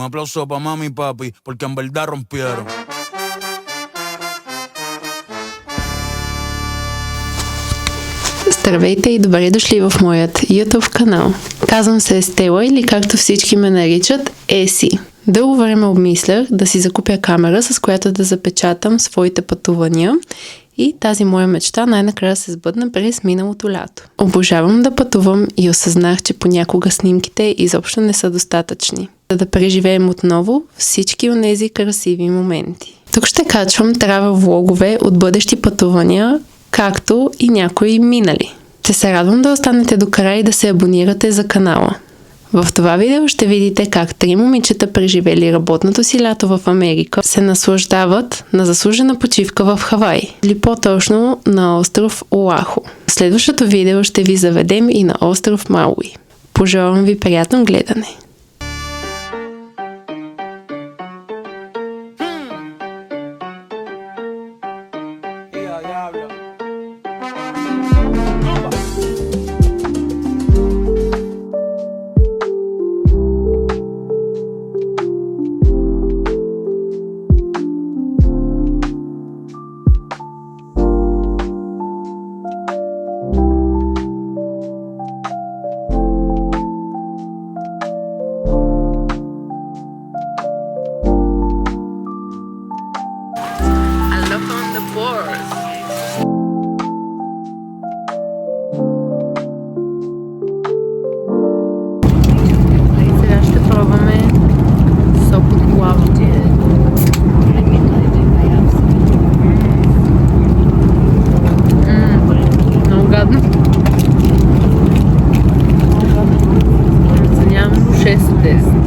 aplauso pa' mami y papi, porque en verdad rompieron. Здравейте и добре дошли в моят YouTube канал. Казвам се Стела или както всички ме наричат Еси. Дълго време обмислях да си закупя камера, с която да запечатам своите пътувания и тази моя мечта най-накрая се сбъдна през миналото лято. Обожавам да пътувам и осъзнах, че понякога снимките изобщо не са достатъчни, за да преживеем отново всички онези красиви моменти. Тук ще качвам трава влогове от бъдещи пътувания, както и някои минали. Ще се радвам да останете до края и да се абонирате за канала. В това видео ще видите как 3 момичета, преживели работното си лято в Америка, се наслаждават на заслужена почивка в Хавай, или по-точно на остров Оаху. В следващото видео ще ви заведем и на остров Мауи. Пожелавам ви приятно гледане! Сега ще пробваме сок от глава. Много гадно. Оценявам 6 от 10.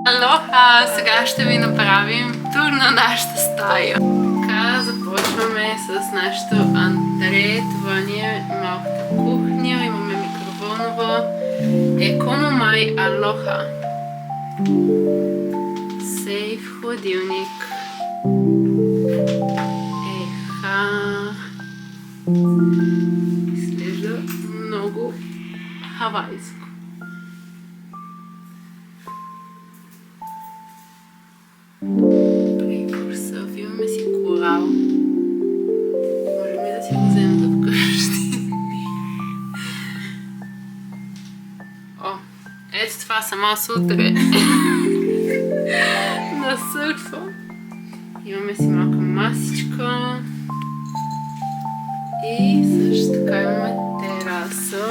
Алоха! Сега ще ви направим тур на нашата стая. Така, започваме с нашото антре. Това ни е малката кухня. Имаме микроволнова. Економай алоха. Сейф хладилник. Еха. Изглежда много хавайско. Прекурсъв. Имаме си корал. Можем ли да си го вземем за вкъщи? О, ето това сама сутре. На сърфа. Имаме си малка масичка. И също така имаме тераса.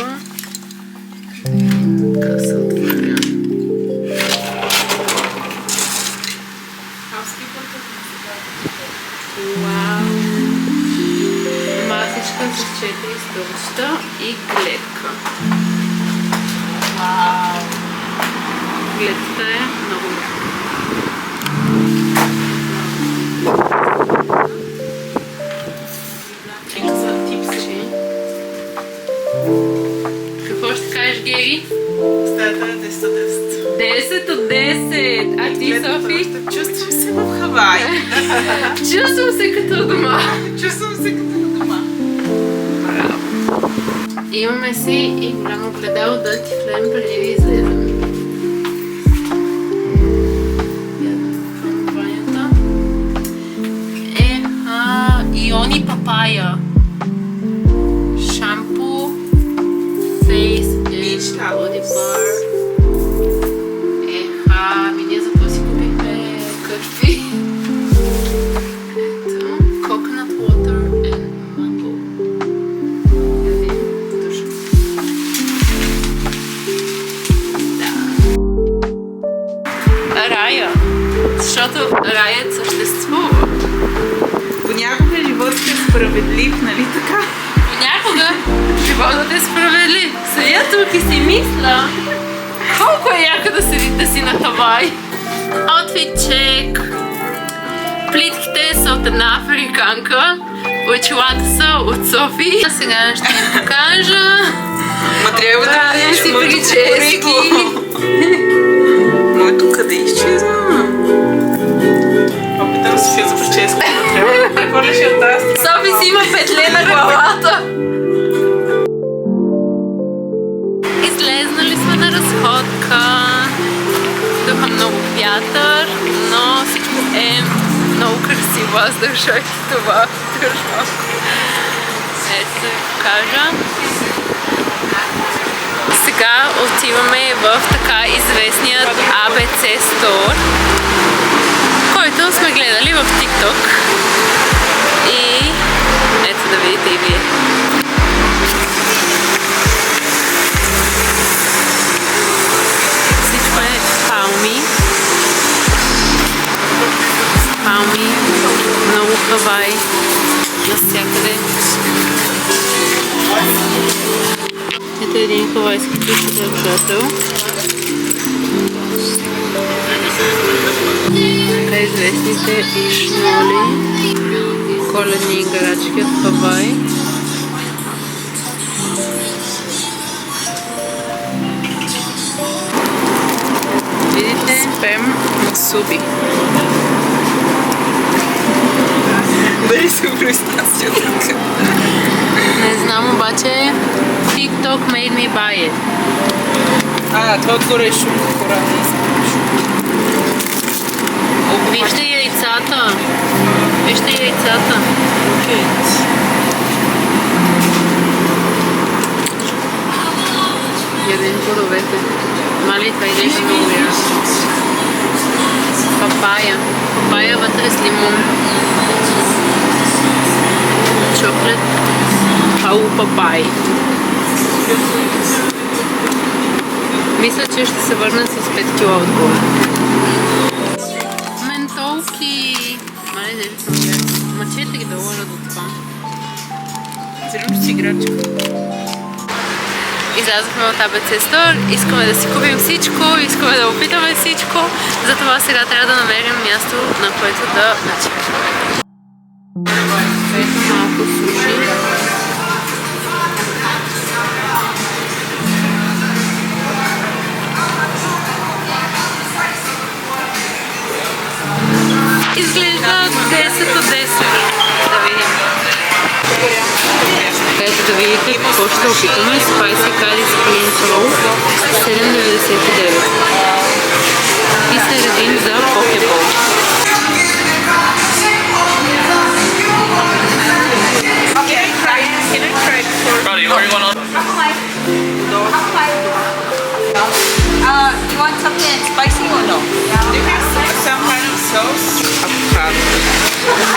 Така се отворя. Вау! Масичка с 4 стълбчета и гледка. Вау! Гледката е много яка. Какво ще кажеш, Гери? Стаята е 10 от 10. 10 от 10! А ти, Софи? Чувствам се в Хавай. Чувствам се като дома. Чувствам се като дома. Браво! Имаме си и голямо огледало да ти влезем преди да излезем. Иони папая. Шампу. Фейс и Body Bar. Ами ние за какво си купихме какви? рая. Защото раят съществува. Понякога животът е справедлив, нали така? Понякога животът е справедлив. Седя тук и си мисля колко е яко да си на Хавай. Outfit check. Плитките са от една африканка. Очилата са от Софи. А сега ще ви покажа. Ма трябва да Правим видиш си моето прически. кориго. Моето къде изчезна? Опитам се за прическа. Трябва да прехвърляш и от тази страна. Софи си има петле на главата. Излезнали сме на разходка. Духа много вятър, но всичко е много красиво. Аз държах това. Държа. Ето да ви покажа. Сега отиваме в така известният ABC Store, който сме гледали в TikTok. И ето да видите и вие. Всичко е палми. Палми, много Хавай, навсякъде. Ето един хавайски преподавател. Така известните шноли, коледни играчки от Хавай. Видите? Спем на суби. Дали се произнася така? Не знам, обаче TikTok made me buy it. Това отгоре е шоколад. Вижте яйцата. Вижте яйцата. Ядем плодовете. Мали, това изглежда много ясно. Папая. Папая вътре с лимон. Чоклет. Хау папай. Мисля, че ще се върна с 5 кила отгоре. Ментолки. Мале, не съм ясно. Мъчете ги да лъжат от това. Зримо си играчка. Излязохме от ABC Store, искаме да си купим всичко, искаме да опитаме всичко, затова сега трябва да намерим място, на което да начинаме. Ето малко суши. Изглежда 10 от 10. Да видим. Ето да видите какво ще опитаме. Spicy Curry Spring Roll 7,99. И средин за покебол. You want something spicy or no? Do you have some kind of sauce?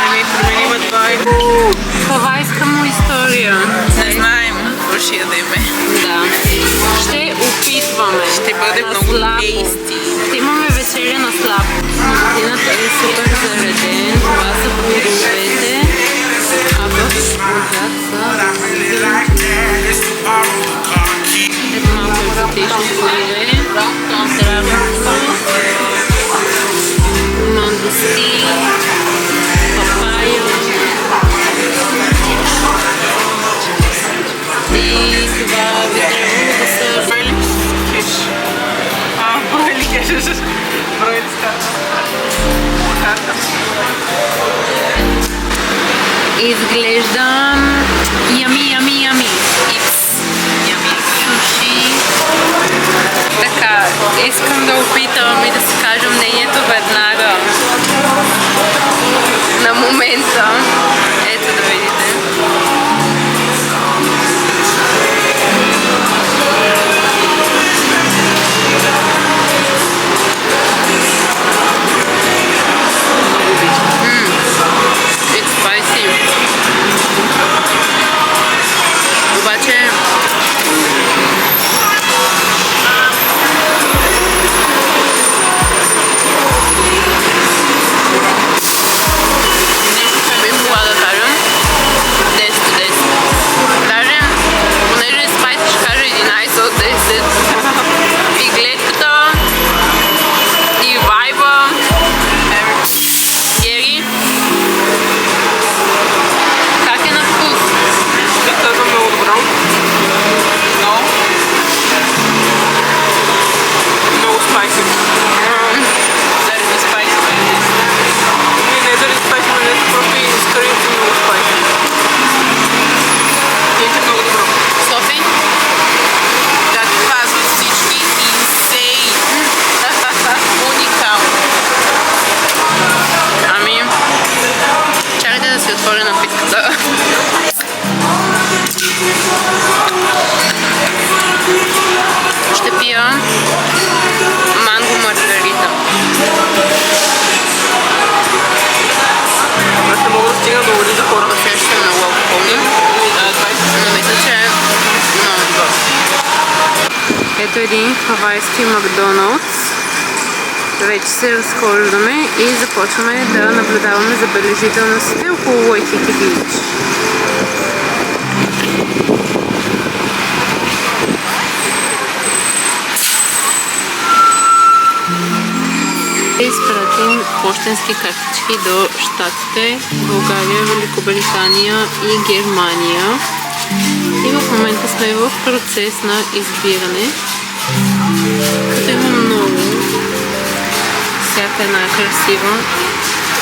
Ами, променим двай. Хавайска му история. Не знаем, какво ще ядеме. Да. Ще опитваме. Ще бъде На много слабо. тейсти. Ще имаме вечеря на слаб. Магазинът е супер зареден. Това са плодовете. А в отзад са ето малко екзотични плодове. Драгонфрут, мангостин, папайя и това би трябвало да са Бройли кажеш. Бройли изглежда ями. Суши. Така, искам да опитам и да си кажа мнението веднага. На момента. Ето да видите. It's spicy. Обаче ето един хавайски Макдоналдс. Вече се разхождаме и започваме да наблюдаваме забележителностите около Waikiki Beach. Изпратим пощенски картички до Щатите, България, Великобритания и Германия. И в момента сме в процес на избиране, като има много. Всяка една е красива.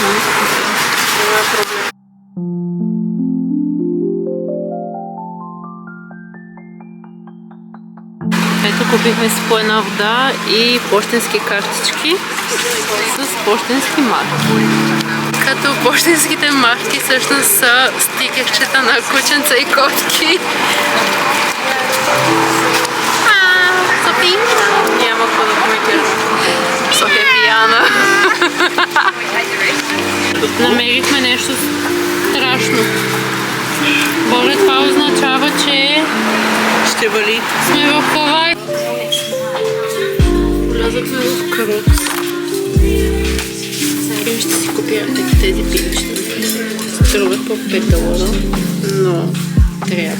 Няма проблем. Ето купихме си по една вода и пощенски картички с пощенски марки. Като пощенските марки всъщност са стикерчета на кученца и котки. Софи! Няма какво да коментирам. София е пияна. Намерихме нещо страшно. Боже, това означава, че Ще вали. сме в Хавай. Влязахме в Крокс. Сега ще си купя тези пилища. Струват по $5, но трябва.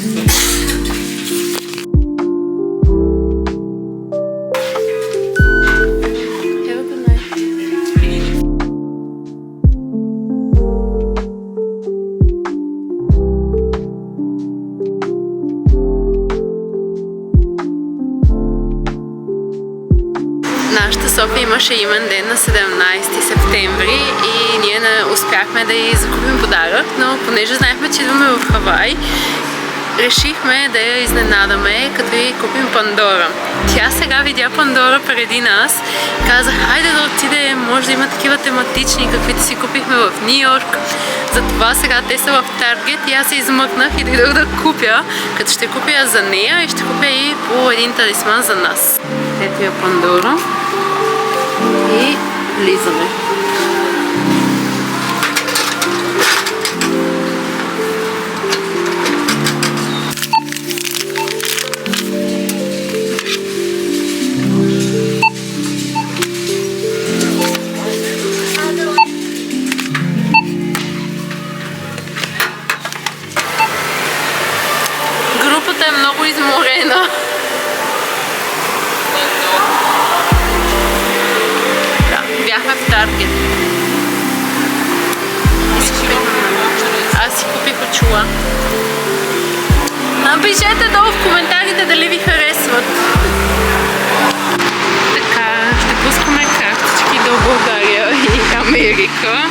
Нашата София имаше имен ден на 17 септември и ние не успяхме да й закупим подарък, но понеже знаехме, че идваме в Хавай, решихме да я изненадаме, като й купим Пандора. Тя сега видя Пандора преди нас и каза, хайде да отидем, може да има такива тематични, каквито си купихме в Ню Йорк. Затова сега те са в Таргет и аз се измъкнах и дойдох да купя, като ще купя за нея и ще купя и по един талисман за нас. Ето я Пандора. И влизаме. Групата е много изморена. Бяхме в Таргет. Аз си купих очила. Напишете долу в коментарите дали ви харесват. Така, ще пускаме картички до България и Америка.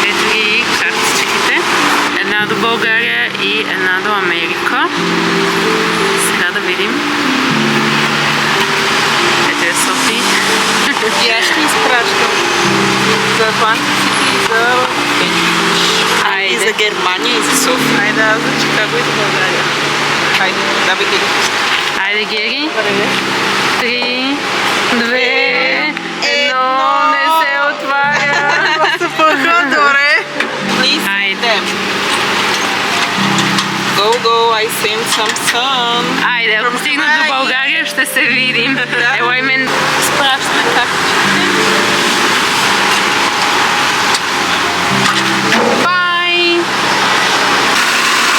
Ето ги картичките. Една до България и една до Америка. Сега да видим. Ето е Софи. И аз ще изпращам за Атлантик и за Кенич. И за Германия, и за София. Айде, аз за Чикаго и за България. Хайде, давай ги. Айде, Гери. 3, 2, 1. Не се отваря. Запъха, добре. Айде. Go, go, I send some sun. Айде, ако стигнат до България, ще се видим. Елай мен. Спращаме картичките. Бай!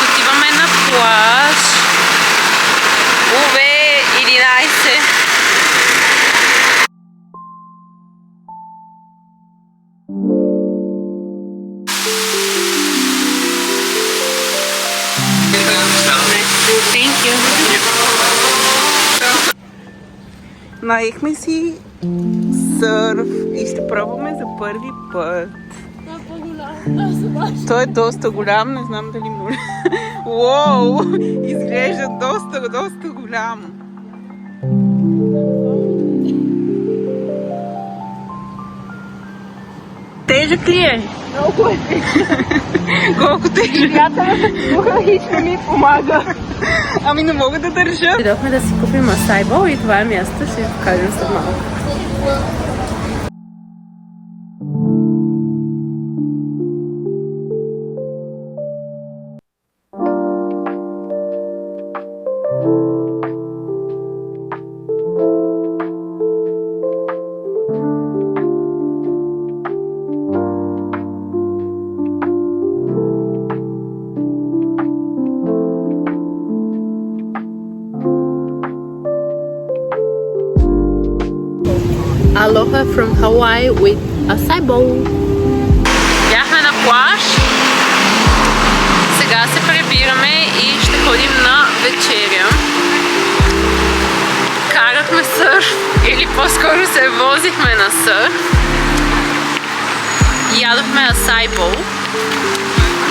Отиваме на плаж. УВ 11. Thank you. Наехме си сърф и ще пробваме за първи път. Той е доста голям, не знам дали може. Уоу! Изглежда доста голям. Тежък ли е? Много е. Колко тежък? Вятърът хищно ми помага. Ами не мога да държа. Дойдохме да си купим асайбол и това е място, ще ви покажем след малко. from Hawaii with acai bowl. Бяхме на плаж. Сега се прибираме и ще ходим на вечеря. Карахме сърф, или по-скоро се возихме на сърф. Ядохме acai bowl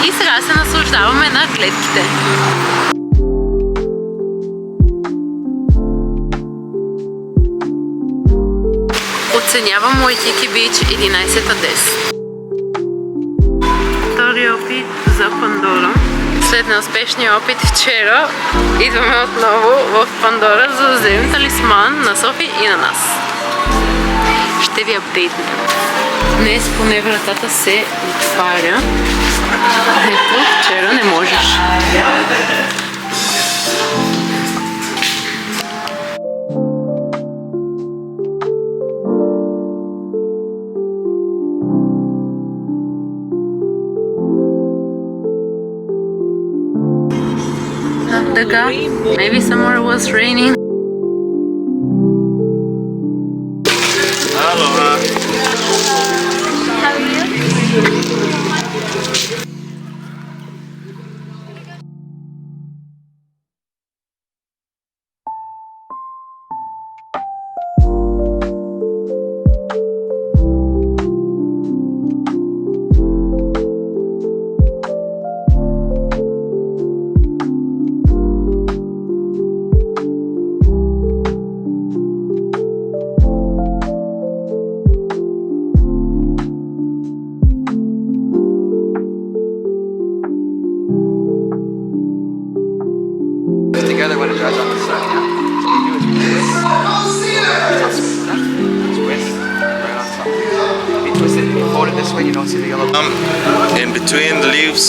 и сега се наслаждаваме на гледките. Оценявам Уайкики Бич 11 от 10. Втори опит за Пандора. След неуспешния опит вчера, идваме отново в Пандора, за да вземем талисман на Софи и на нас. Ще ви апдейтна. Днес поне вратата се отваря. Ето, вчера не можеш. Така, maybe somewhere was raining. Together when it dries on the sun, yeah? So you do is twist, right on top. If you twist it, if you fold it this way, you don't see the yellow. In between the leaves,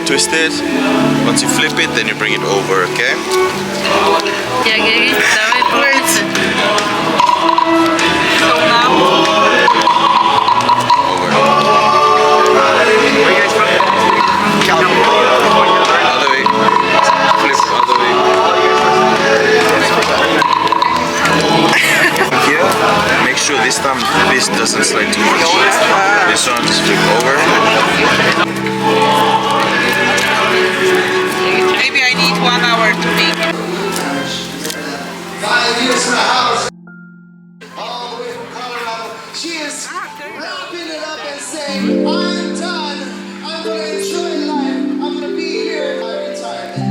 twist it. Once you flip it, then you bring it over, okay? Я Геги, давай пробуйте. Other way. Flip other way. Here, make sure this time this doesn't slide too much. This one just flip over. Maybe I need 1 hour to make it. 5 years in the house. All the way from Colorado. She is wrapping it up and saying, I'm done. I'm going to enjoy life. I'm going to be here in my retirement.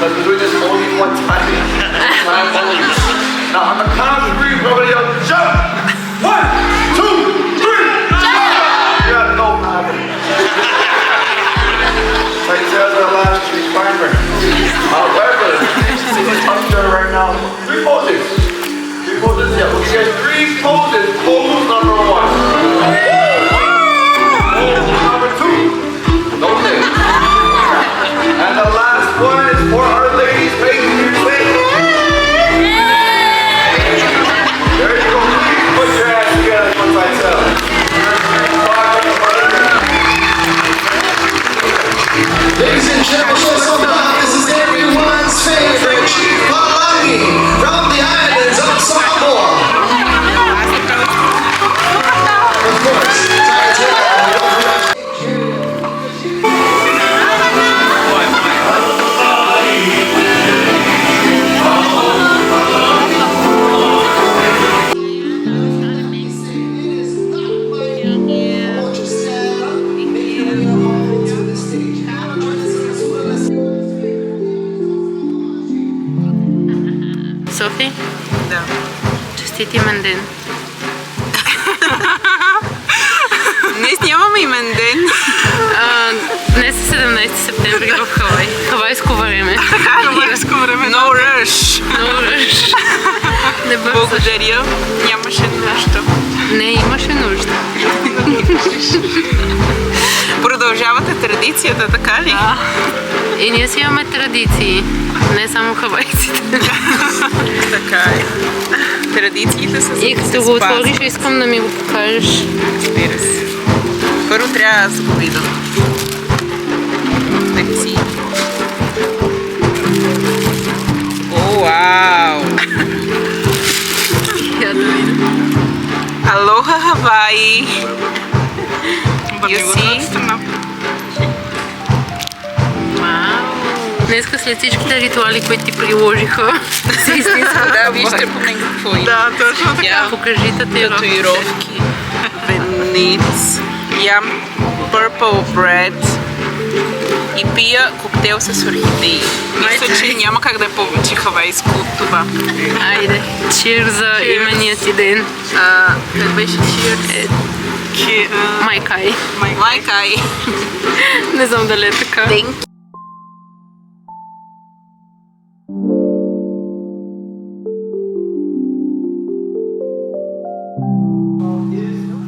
Because we're doing this only one time. Now on the count of 3, we're gonna yell, jump! 1, 2, 3, jump! Yeah, no problem. Like that's our last requirement. However, up there right now, 3 poses. 3 poses, yeah. We'll get 3 poses. Pose number 1. Pose number 2. Don't think. And the last one is for our ladies making your way. There you go. Софи. Да. Честит имен ден. Днес нямаме имен ден. Днес е 17 септември в Хавай. Хавайско време. Хавайско време. No rush. No rush. Не бързаш. Благодаря. Нямаше нещо. Не, имаше нужда. Продължавате традицията, така ли? И ние си имаме традиции. Не само хавайците. Така е. Традициите са за И да като се го спазват. отвориш, искам да ми го покажеш. Разбира се. Първо трябва аз да го видя. Нека си. О, вау! Я да видя. Алоха, Хавай! You see? Днеска след всичките ритуали, които ти приложиха, си истинска. Да, вижте по мен какво има. Да, точно така. Покажи татуировките. Татуировки. Венец. Ям purple bread. И пия коктейл с орхидеи. Мисля, че няма как да е повече хавайско от това. Айде, чир за имения ти ден. Как беше cheers? Майкай. Майкай. Не знам дали е така.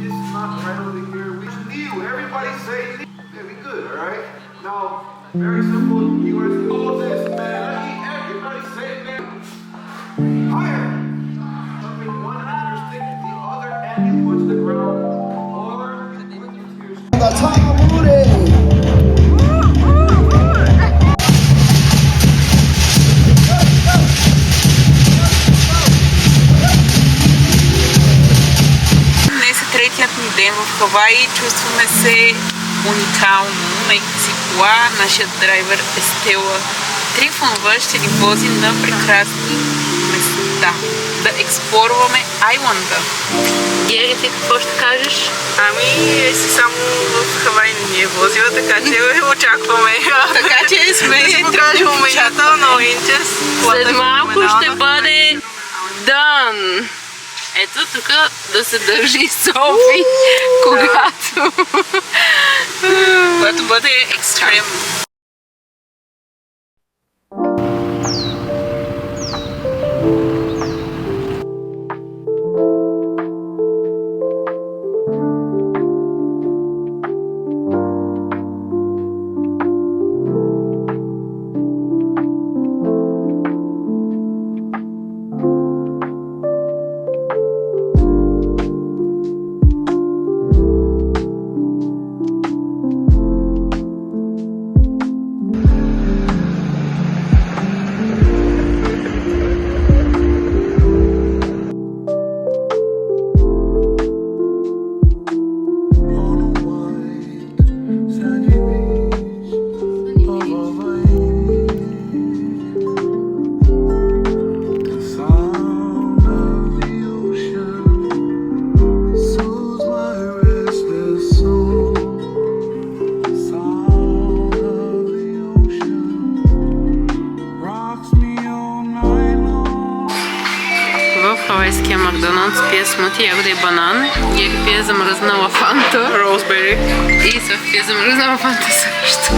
It's not readily here. We knew. Everybody say yeah, we good, alright? Now, very simple. You guys know this, man. Everybody say it, man. Higher. Something one hand you're sticking, the other hand you put to the ground. Or Днес е третият ни ден в Хавай. Чувстваме се уникално. Имайки си кола, нашият драйвер е Стела Трифонова ще ни вози на прекрасни места. Да експлорваме айланда. Гери, ти какво ще кажеш? Ами, си само в Хавай не ни е возила, така че очакваме. Така че сме покажем момента, но инчес. След малко ще бъде done. Ето тук да се държи Софи, Когато бъде екстрем. хавайския Макдоналдс пие смути, ягода и банан. Гери пие замръзнала фанта. Роузбери. И София замръзнала фанта също.